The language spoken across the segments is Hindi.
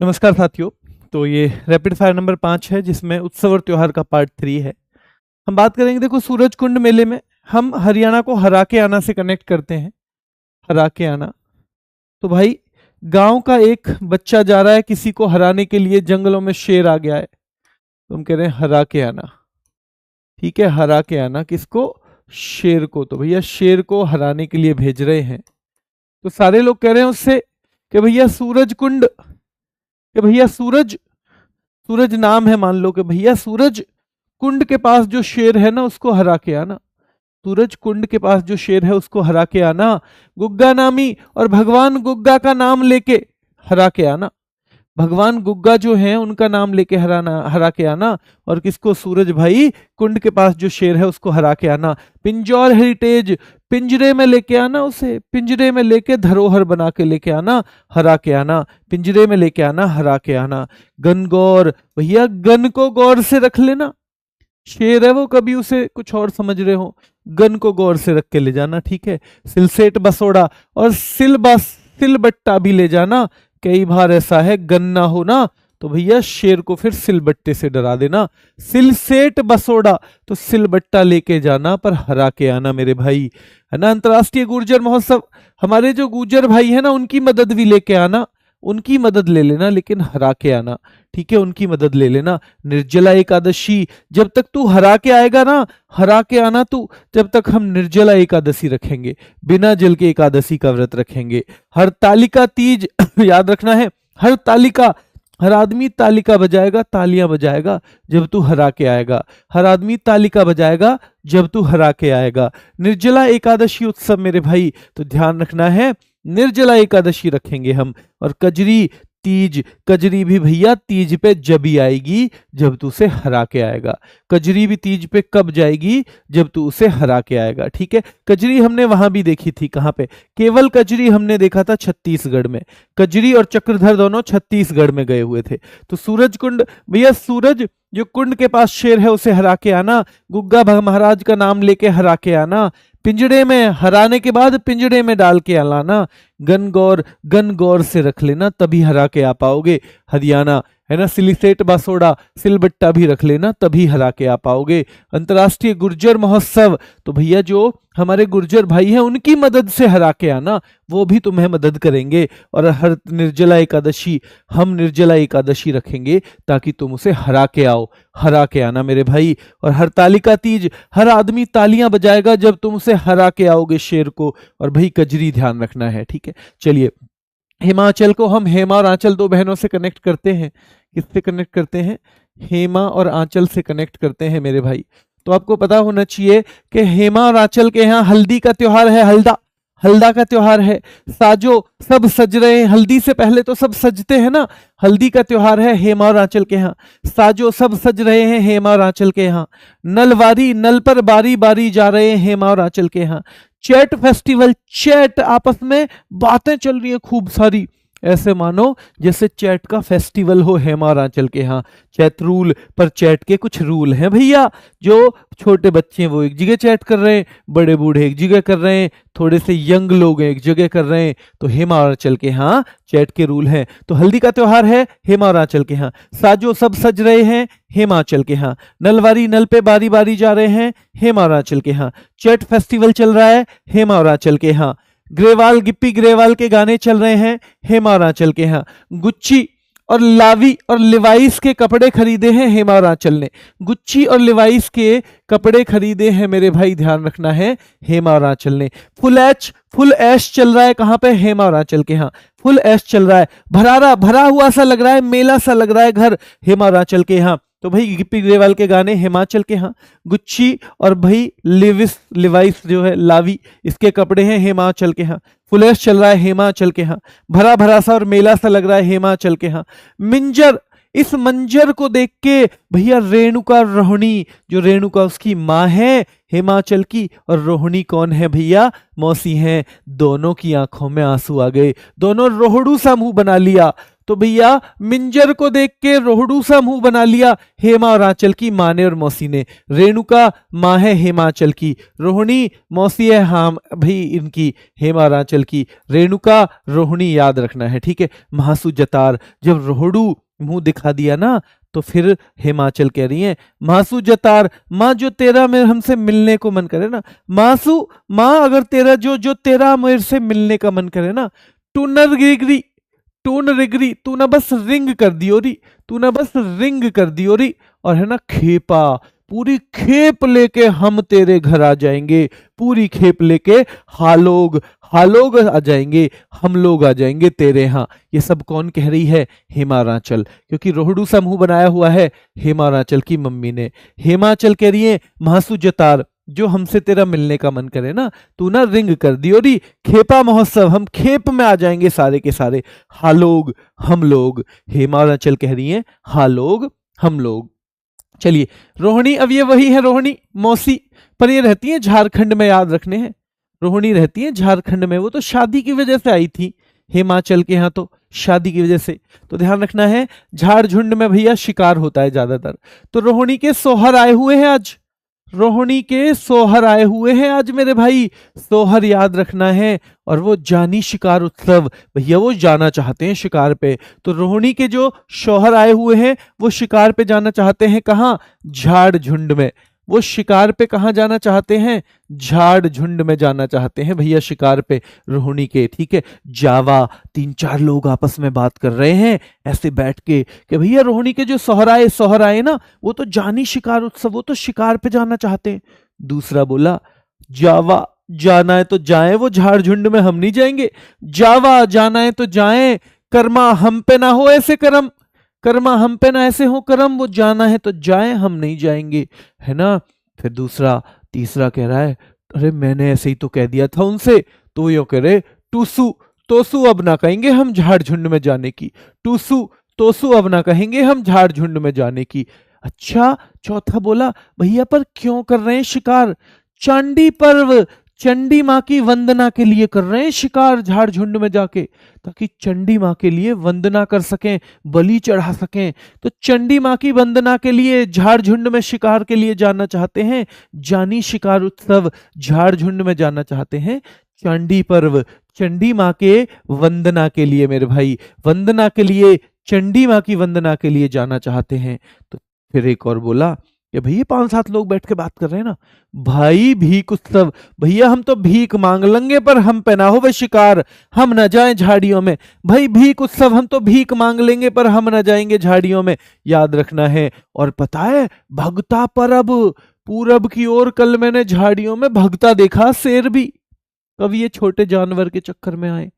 नमस्कार साथियों। तो ये रैपिड फायर नंबर 5 है जिसमें उत्सव और त्योहार का पार्ट 3 है। हम बात करेंगे, देखो सूरज कुंड मेले में हम हरियाणा को हरा के आना से कनेक्ट करते हैं। हरा के आना, तो भाई गांव का एक बच्चा जा रहा है किसी को हराने के लिए, जंगलों में शेर आ गया है, तो हम कह रहे हैं हरा के आना। ठीक है, हरा के आना किसको? शेर को। तो भैया शेर को हराने के लिए भेज रहे हैं। तो सारे लोग कह रहे हैं उससे कि भैया सूरज कुंड, कि भैया सूरज, सूरज नाम है, मान लो कि भैया सूरज कुंड के पास जो शेर है ना उसको हरा के आना। सूरज कुंड के पास जो शेर है उसको हरा के आना, गुग्गा नामी और भगवान गुग्गा का नाम लेके हरा के आना। भगवान गुग्गा जो हैं उनका नाम लेके हरा के आना। और किसको? सूरज भाई कुंड के पास जो शेर है उसको हरा के आना। पिंजौर हेरिटेज, पिंजरे में लेके आना उसे, पिंजरे में लेके धरोहर बना के लेके आना, हरा के आना। पिंजरे में लेके आना, हरा के आना। गनगौर, भैया गन को गौर से रख लेना। शेर है वो, कभी उसे कुछ और समझ रहे हो, गन को गौर से रख के ले जाना। ठीक है। सिलसेट बसोड़ा और सिलबट्टा भी ले जाना। कई बार ऐसा है गन ना हो ना, तो भैया शेर को फिर सिलबट्टे से डरा देना। सिलसेट बसोड़ा, तो सिलबट्टा लेके जाना पर हरा के आना मेरे भाई, है ना। अंतर्राष्ट्रीय गुर्जर महोत्सव, हमारे जो गुर्जर भाई है ना उनकी मदद भी लेके आना, उनकी मदद ले लेना, लेकिन हरा के आना। ठीक है, उनकी मदद ले लेना। निर्जला एकादशी, जब तक तू हरा के आएगा ना, हरा के आना तू, जब तक हम निर्जला एकादशी रखेंगे, बिना जल के एकादशी का व्रत रखेंगे। हरतालिका तीज याद रखना है, हरतालिका, हर आदमी तालिका बजाएगा, तालियां बजाएगा जब तू हरा के आएगा। हर आदमी तालिका बजाएगा जब तू हरा के आएगा। निर्जला एकादशी उत्सव मेरे भाई, तो ध्यान रखना है, निर्जला एकादशी रखेंगे हम। और कजरी तीज, कजरी भी भैया तीज पे जब ही आएगी जब तू उसे हरा के आएगा। कजरी भी तीज पे कब जाएगी? जब तू उसे हरा के आएगा। ठीक है। कजरी हमने वहां भी देखी थी, कहां पे? केवल कजरी हमने देखा था छत्तीसगढ़ में। कजरी और चक्रधर दोनों छत्तीसगढ़ में गए हुए थे। तो सूरज कुंड, भैया सूरज जो कुंड के पास शेर है उसे हरा के आना, गुग्गा महाराज का नाम लेके हरा के आना। पिंजड़े में हराने के बाद पिंजड़े में डाल के लाना। गन गौर से रख लेना, तभी हरा के आ पाओगे। हरियाणा, है ना। सिलिसेट बासोड़ा, सिलबट्टा भी रख लेना, तभी हरा के आ पाओगे। अंतर्राष्ट्रीय गुर्जर महोत्सव, तो भैया जो हमारे गुर्जर भाई हैं उनकी मदद से हरा के आना, वो भी तुम्हें मदद करेंगे। और हर निर्जला एकादशी, हम निर्जला एकादशी रखेंगे ताकि तुम उसे हरा के आओ, हरा के आना मेरे भाई। और हरतालिका तीज, हर आदमी तालियां बजाएगा जब तुम उसे हरा के आओगे शेर को। और भाई कजरी ध्यान रखना है। ठीक है, चलिए। हिमाचल को हम हेमा और आंचल दो बहनों से कनेक्ट करते हैं। किससे कनेक्ट करते हैं? हेमा और आंचल से कनेक्ट करते हैं मेरे भाई। तो आपको पता होना चाहिए कि हेमा और आंचल के यहाँ हल्दी का त्योहार है, हल्दा का त्योहार है। साजो, सब सज रहे हैं, हल्दी से पहले तो सब सजते हैं ना, हल्दी का त्योहार है हेमा और आंचल के यहाँ। साजो, सब सज रहे हैं हेमा और आंचल के यहाँ। नलवारी, नल पर बारी बारी जा रहे हैं हेमा और आंचल के यहाँ। चैट फेस्टिवल, चैट, आपस में बातें चल रही है खूब सारी, ऐसे मानो जैसे चैट का फेस्टिवल हो हेमा और आंचल के यहाँ। चैट रूल, पर चैट के कुछ रूल हैं भैया। जो छोटे बच्चे हैं वो एक जगह चैट कर रहे हैं, बड़े बूढ़े एक जगह कर रहे हैं, थोड़े से यंग लोग एक जगह कर रहे हैं। तो हेमा और आंचल के यहाँ चैट के रूल हैं। तो हल्दी का त्योहार है हेमा और आंचल के यहाँ। साजो, सब सज रहे हैं हिमाचल के यहाँ। नलवारी, नल पे बारी बारी जा रहे हैं हेमा और आंचल के यहाँ। चैट फेस्टिवल चल रहा है हेमा और आंचल के यहाँ। ग्रेवाल, गिप्पी ग्रेवाल के गाने चल रहे हैं हेमा और आंचल के यहाँ। गुच्ची और लावी और लिवाइस के कपड़े खरीदे हैं हेमा और आंचल ने। गुच्ची और लिवाइस के कपड़े खरीदे हैं मेरे भाई, ध्यान रखना है, हेमा और आंचल ने। फुल ऐश चल रहा है कहां पे? हेमा और आंचल के यहाँ फुल ऐश चल रहा है। भरा हुआ सा लग रहा है, मेला सा लग रहा है घर, हेमा और आंचल के यहाँ। तो भाई गिप्पी ग्रेवाल के गाने हिमाचल के यहाँ। गुच्ची और भाई लिवाइस जो है लावी, इसके कपड़े हैं हिमाचल के यहाँ। फुलेश चल रहा है हिमाचल के यहाँ। भरा सा और मेला सा लग रहा है हिमाचल के यहाँ। मिंजर, इस मंजर को देख के भैया रेणुका रोहिणी, जो रेणुका उसकी माँ है हिमाचल की, और रोहिणी कौन है भैया? मौसी हैं। दोनों की आंखों में आंसू आ गए, दोनों रोहड़ू सा मुंह बना लिया। तो भैया मिंजर को देख के रोहड़ू सा मुंह बना लिया हेमा और आंचल की माँ ने और मौसी ने। रेणुका माँ है हेमाचल की, रोहिणी मौसी है हाँ भाई इनकी हेमा और आंचल की, रेणुका रोहिणी याद रखना है, ठीक है। महासु जतार, जब रोहड़ू मुंह दिखा दिया ना तो फिर हेमाचल कह रही है मासू जतार, माँ जो तेरा मेरे हमसे मिलने को मन करे ना, मासू माँ अगर तेरा जो तेरा मेरे से मिलने का मन करे ना, तू न रिगरी तू न रिगरी, तू ना बस रिंग कर दियो री, तू ना बस रिंग कर दियो री, और है ना खेपा, पूरी खेप लेके हम तेरे घर आ जाएंगे, पूरी खेप लेके हालोग हालोग आ जाएंगे, हम लोग आ जाएंगे तेरे यहाँ। ये सब कौन कह रही है? हेमाचल, क्योंकि रोहड़ू सा मुंह बनाया हुआ है हेमाचल की मम्मी ने। हेमाचल कह रही है महासु जतार, जो हमसे तेरा मिलने का मन करे ना, तू ना रिंग कर दियो री, खेपा महोत्सव, हम खेप में आ जाएंगे सारे के सारे, हालोग हम लोग। हेमाचल कह रही है हालोग हम लोग। चलिए रोहिणी, अब ये वही है रोहिणी मौसी, पर ये रहती है झारखंड में, याद रखने हैं रोहिणी रहती है झारखंड में, वो तो शादी की वजह से आई थी हेमाचल के यहाँ, तो शादी की वजह से, तो ध्यान रखना है झाड़ झुंड में भैया शिकार होता है ज्यादातर। तो रोहिणी के सोहर आए हुए हैं आज, रोहिणी के सोहर आए हुए हैं आज मेरे भाई, सोहर याद रखना है। और वो जानी शिकार उत्सव, भैया वो जाना चाहते हैं शिकार पे, तो रोहिणी के जो शौहर आए हुए हैं वो शिकार पे जाना चाहते हैं, कहाँ? झाड़ झुंड में। वो शिकार पे कहाँ जाना चाहते हैं? झाड़ झुंड में जाना चाहते हैं भैया शिकार पे रोहिणी के, ठीक है। जावा, 3-4 लोग आपस में बात कर रहे हैं ऐसे बैठ के कि भैया रोहिणी के जो सोहर आए ना, वो तो जानी शिकार उत्सव, वो तो शिकार पे जाना चाहते हैं। दूसरा बोला जावा, जाना है तो जाएं, वो झाड़ झुंड में हम नहीं जाएंगे। जावा, जाना है तो जाएं, कर्मा हम पे ना हो ऐसे कर्म, कर्मा हम पे ना ऐसे हो कर्म, वो जाना है तो जाएं, हम नहीं जाएंगे, है ना। फिर तीसरा कह रहा है अरे मैंने ऐसे ही तो कह दिया था उनसे, तो यो कह रहे टूसू तोसू अब ना कहेंगे हम झाड़ झुंड में जाने की, टूसू तोसू अब ना कहेंगे हम झाड़ झुंड में जाने की। अच्छा, चौथा बोला भैया पर क्यों कर रहे हैं शिकार? चांडी पर्व, चंडी माँ की वंदना के लिए कर रहे हैं शिकार झाड़ झुंड में जाके, ताकि चंडी माँ के लिए वंदना कर सकें, बलि चढ़ा सकें। तो चंडी माँ की वंदना के लिए झाड़ झुंड में शिकार के लिए जाना चाहते हैं, जानी शिकार उत्सव झाड़ झुंड में जाना चाहते हैं। चंडी पर्व, चंडी माँ के वंदना के लिए मेरे भाई, वंदना के लिए, चंडी माँ की वंदना के लिए जाना चाहते हैं। तो फिर एक और बोला कि भैया 5-7 लोग बैठ के बात कर रहे हैं ना, भाई भीख उत्सव, भैया हम तो भीख मांग लेंगे पर हम पे ना हो वे शिकार, हम ना जाएं झाड़ियों में। भाई भीख उत्सव, हम तो भीख मांग लेंगे पर हम ना जाएंगे झाड़ियों में, याद रखना है। और पता है भगता परब, पूरब की ओर कल मैंने झाड़ियों में भगता देखा, शेर भी, कभी ये छोटे जानवर के चक्कर में आए।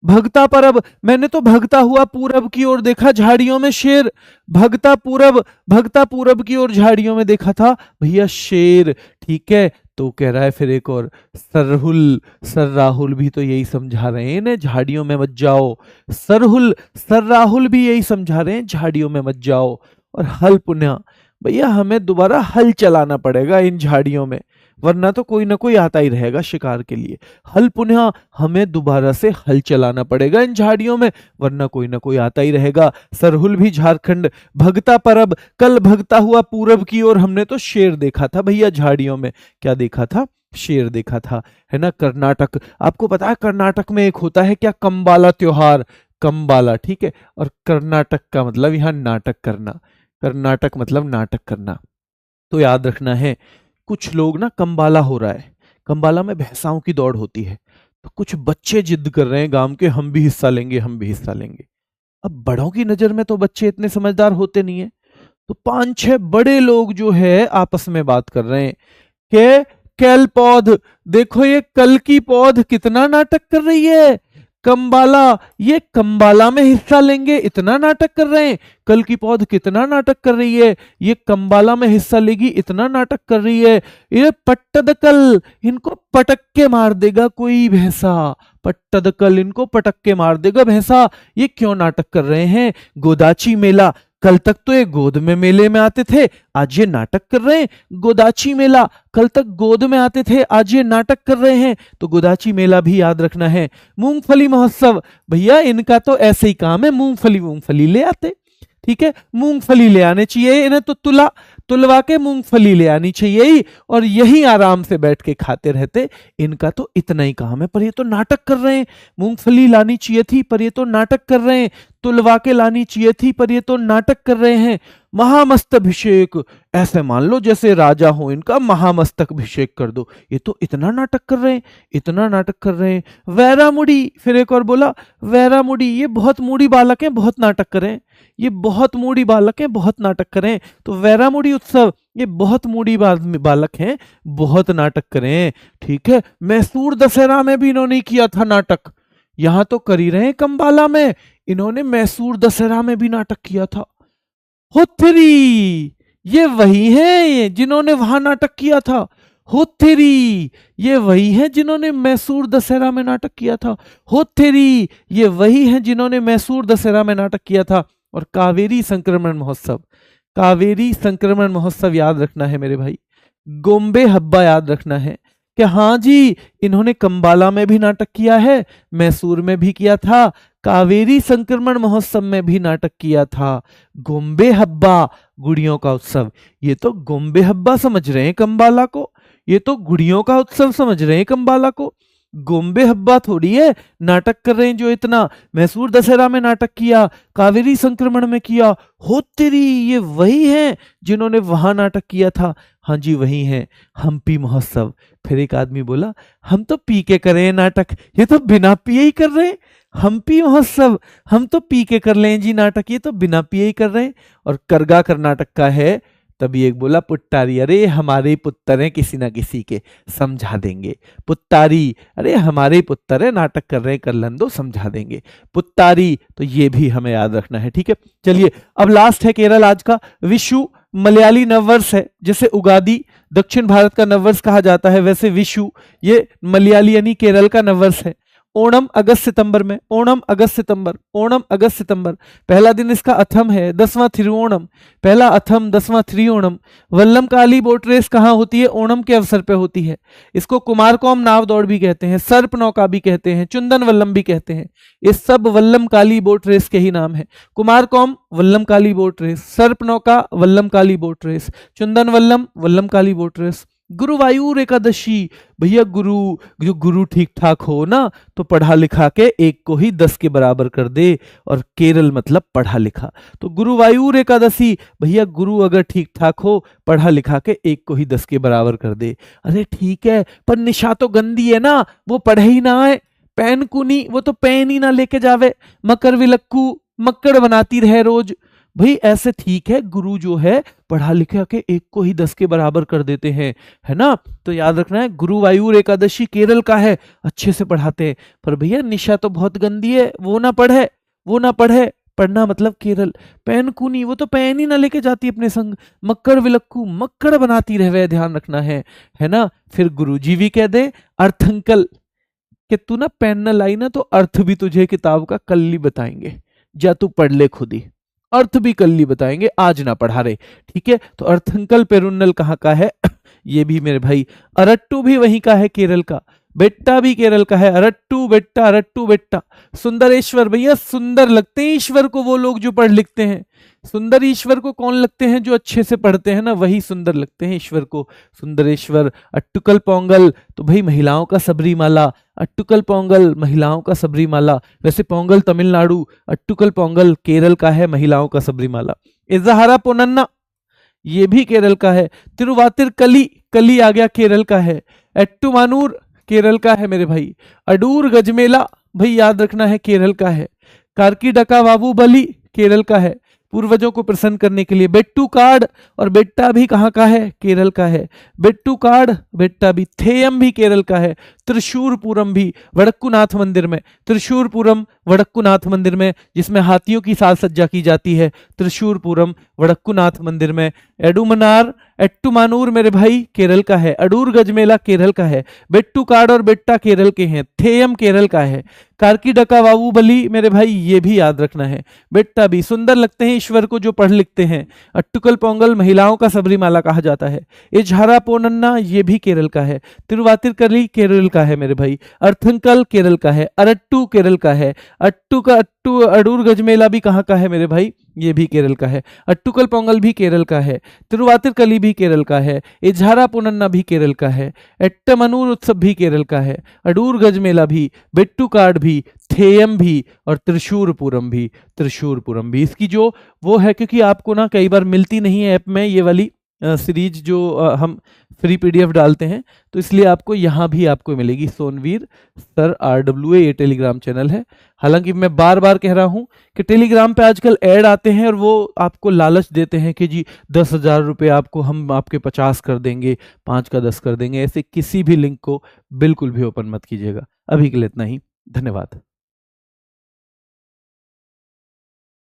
भगता परब, मैंने तो भगता हुआ पूरब की ओर देखा झाड़ियों में शेर, भगता पूरब की ओर झाड़ियों में देखा था भैया शेर, ठीक है। तो कह रहा है फिर एक और, सर राहुल भी तो यही समझा रहे हैं ना झाड़ियों में मत जाओ, सर राहुल भी यही समझा रहे हैं झाड़ियों में मत जाओ। और हल पुण्या, भैया हमें दोबारा हल चलाना पड़ेगा इन झाड़ियों में, वरना तो कोई ना कोई आता ही रहेगा शिकार के लिए। हल पुनः, हमें दोबारा से हल चलाना पड़ेगा इन झाड़ियों में, वरना कोई ना कोई आता ही रहेगा। सरहुल भी झारखंड, भगता परब, कल भगता हुआ पूरब की ओर हमने तो शेर देखा था भैया झाड़ियों में। क्या देखा था? शेर देखा था, है ना। कर्नाटक, आपको पता है कर्नाटक में एक होता है क्या, कंबाला त्योहार, कंबाला, ठीक है। और कर्नाटक का मतलब यहाँ नाटक करना, कर्नाटक मतलब नाटक करना। तो याद रखना है कुछ लोग ना, कंबाला हो रहा है, कंबाला में भैंसाओं की दौड़ होती है, तो कुछ बच्चे जिद कर रहे हैं गांव के, हम भी हिस्सा लेंगे, हम भी हिस्सा लेंगे। अब बड़ों की नजर में तो बच्चे इतने समझदार होते नहीं है, तो 5-6 बड़े लोग जो है आपस में बात कर रहे हैं कि कैल पौध, देखो ये कल की पौध कितना नाटक कर रही है, कंबाला, ये कंबाला में हिस्सा लेंगे इतना नाटक कर रहे हैं, कल की पौध कितना नाटक कर रही है, ये कंबाला में हिस्सा लेगी इतना नाटक कर रही है, ये पट्टदकल, इनको पटक के मार देगा कोई भैंसा, पट्टदकल, इनको पटक के मार देगा भैंसा, ये क्यों नाटक कर रहे हैं। गोदाची मेला, कल तक तो ये गोद में मेले में आते थे, आज ये नाटक कर रहे हैं। गोदाची मेला, कल तक गोद में आते थे, आज ये नाटक कर रहे हैं, तो गोदाची मेला भी याद रखना है। मूंगफली महोत्सव, भैया इनका तो ऐसे ही काम है, मूंगफली ले आते, ठीक है, मूंगफली ले आने चाहिए इन्हें, तो तुलवा के मूंगफली ले आनी चाहिए ही, और यही आराम से बैठ के खाते रहते। इनका तो इतना ही काम है, पर ये तो नाटक कर रहे हैं। मूंगफली लानी चाहिए थी, पर ये तो नाटक कर रहे हैं। तुलवा के लानी चाहिए थी, पर ये तो नाटक कर रहे हैं। महामस्तभिषेक, ऐसे मान लो जैसे राजा हो, इनका महामस्तक अभिषेक कर दो। ये तो इतना नाटक कर रहे हैं, इतना नाटक कर रहे हैं। वैरामुड़ी, फिर एक और बोला वैरामुड़ी, ये बहुत मूडी बालक हैं, बहुत नाटक करें, ये बहुत मूडी बालक हैं, बहुत नाटक करें। तो वैरामुड़ी उत्सव, ये बहुत मूडी बालक हैं, बहुत नाटक करें, ठीक है। मैसूर दशहरा में भी इन्होंने किया था नाटक, यहां तो कर ही रहे हैं कंबाला में, इन्होंने मैसूर दशहरा में भी नाटक किया था। होथरी, ये वही हैं जिन्होंने वहां नाटक किया था। होथरी, ये वही हैं जिन्होंने मैसूर दशहरा में नाटक किया था। होथरी, ये वही हैं जिन्होंने मैसूर दशहरा में नाटक किया था। और कावेरी संक्रमण महोत्सव, कावेरी संक्रमण महोत्सव याद रखना है मेरे भाई। गोम्बे हब्बा याद रखना है कि हाँ जी, इन्होंने कंबाला में भी नाटक किया है, मैसूर में भी किया था, कावेरी संक्रमण महोत्सव में भी नाटक किया था। गोम्बे हब्बा, गुड़ियों का उत्सव, ये तो गोम्बे हब्बा समझ रहे हैं कंबाला को, ये तो गुड़ियों का उत्सव समझ रहे हैं कंबाला को। गोम्बे हब्बा थोड़ी है नाटक कर रहे हैं जो इतना। मैसूर दशहरा में नाटक किया, कावेरी संक्रमण में किया। हो तेरी, ये वही हैं जिन्होंने वहां नाटक किया था। हाँ जी वही हैं। हम्पी महोत्सव, फिर एक आदमी बोला हम तो पी के कर रहे हैं नाटक, ये तो बिना पिए ही कर रहे हैं। हम्पी महोत्सव, हम तो पी के कर रहे हैं जी नाटक, ये तो बिना पिए ही कर रहे हैं। और करगा कर्नाटक का है। तभी एक बोला पुट्टारी, अरे हमारे पुत्तर हैं किसी ना किसी के, समझा देंगे। पुत्तारी, अरे हमारे पुत्तर है, नाटक कर रहे हैं, कर लन दो, समझा देंगे। पुत्तारी, तो ये भी हमें याद रखना है, ठीक है। चलिए अब लास्ट है केरल आज का। विशु मलयाली नववर्ष है, जैसे उगादी दक्षिण भारत का नववर्ष कहा जाता है, वैसे विशु ये मलयाली यानी केरल का नववर्ष है। ओणम अगस्त सितंबर में, ओणम अगस्त सितंबर, ओणम अगस्त सितंबर। पहला दिन इसका अथम है, 10वां थिरुओणम, पहला अथम 10वां थिरुओणम। वल्लम काली बोट रेस कहाँ होती है? ओणम के अवसर पे होती है। इसको कुमारकोम नाव दौड़ भी कहते हैं, सर्प नौका भी कहते हैं, चुंदन वल्लम भी कहते हैं। ये सब वल्लम काली बोट रेस के ही नाम है। कुमारकोम वल्लम काली बोट रेस, सर्प नौका वल्लम काली बोट रेस, चुंदन वल्लम वल्लम काली बोट रेस। गुरुवायूर एकादशी, भैया गुरु, जो गुरु ठीक ठाक हो ना तो पढ़ा लिखा के एक को ही 10 के बराबर कर दे, और केरल मतलब पढ़ा लिखा। तो गुरुवायूर एकादशी, भैया गुरु अगर ठीक ठाक हो पढ़ा लिखा के एक को ही 10 के बराबर कर दे। अरे ठीक है, पर निशा तो गंदी है ना, वो पढ़े ही ना है। पैन कुनी, वो तो पैन ही ना लेके जावे। मकर विलक्कू, मक्कड़ बनाती रहे रोज। भाई ऐसे ठीक है, गुरु जो है पढ़ा लिखा के एक को ही 10 के बराबर कर देते हैं, है ना। तो याद रखना है गुरुवायूर एकादशी केरल का है, अच्छे से पढ़ाते हैं। पर भैया निशा तो बहुत गंदी है, वो ना पढ़े, वो ना पढ़े, पढ़ना मतलब केरल। पैन कुनी, वो तो पैन ही ना लेके जाती अपने संग। मक्कड़ विलक्कू, मक्कड़ बनाती रहे, ध्यान रखना है ना। फिर गुरुजी भी कह दे अर्थंकल कि तू ना पेन न लाई ना तो अर्थ भी तुझे किताब का कल ही बताएंगे, जा तू पढ़ ले खुद ही, अर्थ भी कल ही बताएंगे, आज ना पढ़ा रहे, ठीक है। तो अर्थंकल पेरुन्नल कहाँ का है? ये भी मेरे भाई। अरट्टू भी वहीं का है, केरल का। बेट्टा भी केरल का है। अरट्टू बेट्टा, अरट्टू बेट्टा। सुंदरेश्वर, भैया सुंदर लगते हैं ईश्वर को वो लोग जो पढ़ लिखते हैं। सुंदर ईश्वर को कौन लगते हैं? जो अच्छे से पढ़ते हैं ना, वही सुंदर लगते हैं ईश्वर को। सुंदरेश्वर। अट्टुकल पोंगल, तो भाई महिलाओं का सबरीमाला। अट्टुकल पोंगल महिलाओं का सबरीमाला। वैसे पोंगल तमिलनाडु, अट्टुकल पोंगल केरल का है, महिलाओं का सबरीमाला। इजहारा पोनन्ना, ये भी केरल का है। तिरुवातिर कली, कली आ गया, केरल का है। एट्टुमानूर केरल का है मेरे भाई। अडूर गजमेला, भाई याद रखना है, केरल का है। कार्कीडका वाबू बली केरल का है, पूर्वजों को प्रसन्न करने के लिए। बेट्टू कार्ड और बेट्टा भी कहाँ का है? केरल का है। बेट्टू कार्ड, बेट्टा भी। थेयम भी केरल का है। त्रिशूरपुरम भी वडक्कुनाथ मंदिर में, त्रिशूरपुरम वडक्कुनाथ मंदिर में, जिसमें हाथियों की साज सज्जा की जाती है, त्रिशूरपुरम वडक्कुनाथ मंदिर में। एडुमनार एट्टुमानूर मेरे भाई केरल का है, अडूर गजमेला केरल का है, बेट्टुकाड और बेट्टा केरल के हैं, थेयम केरल का है, कार्कीडका बाहुबली मेरे भाई ये भी याद रखना है, बेट्टा भी सुंदर लगते हैं ईश्वर को जो पढ़ लिखते हैं। अट्टुकल पोंगल महिलाओं का सबरीमाला कहा जाता है। इजहारा पोनन्ना ये भी केरल का है। तिरुवातिरकली केरल का है मेरे भाई। अर्थंकल केरल का है। अरट्टू केरल का है। अट्टू अडूर गजमेला भी कहाँ का है मेरे भाई, ये भी केरल का है। अट्टुकल पोंगल भी केरल का है। तिरुवातिरकली भी केरल का है। इजहारा पोनन्ना भी केरल का है। एट्टमनूर उत्सव भी केरल का है। अडूर गजमेला भी, बेट्टुकाड भी, थेयम भी और त्रिशूरपुरम भी, त्रिशूरपुरम भी। इसकी जो वो है, क्योंकि आपको ना कई बार मिलती नहीं है ऐप में ये वाली सीरीज जो हम फ्री पीडीएफ डालते हैं, तो इसलिए आपको यहाँ भी आपको मिलेगी। सोनवीर सर RWA ये टेलीग्राम चैनल है। हालांकि मैं बार बार कह रहा हूँ कि टेलीग्राम पे आजकल ऐड आते हैं और वो आपको लालच देते हैं कि जी 10,000 रुपये आपको हम आपके 50 कर देंगे, 5 का 10 कर देंगे। ऐसे किसी भी लिंक को बिल्कुल भी ओपन मत कीजिएगा। अभी के लिए इतना ही, धन्यवाद।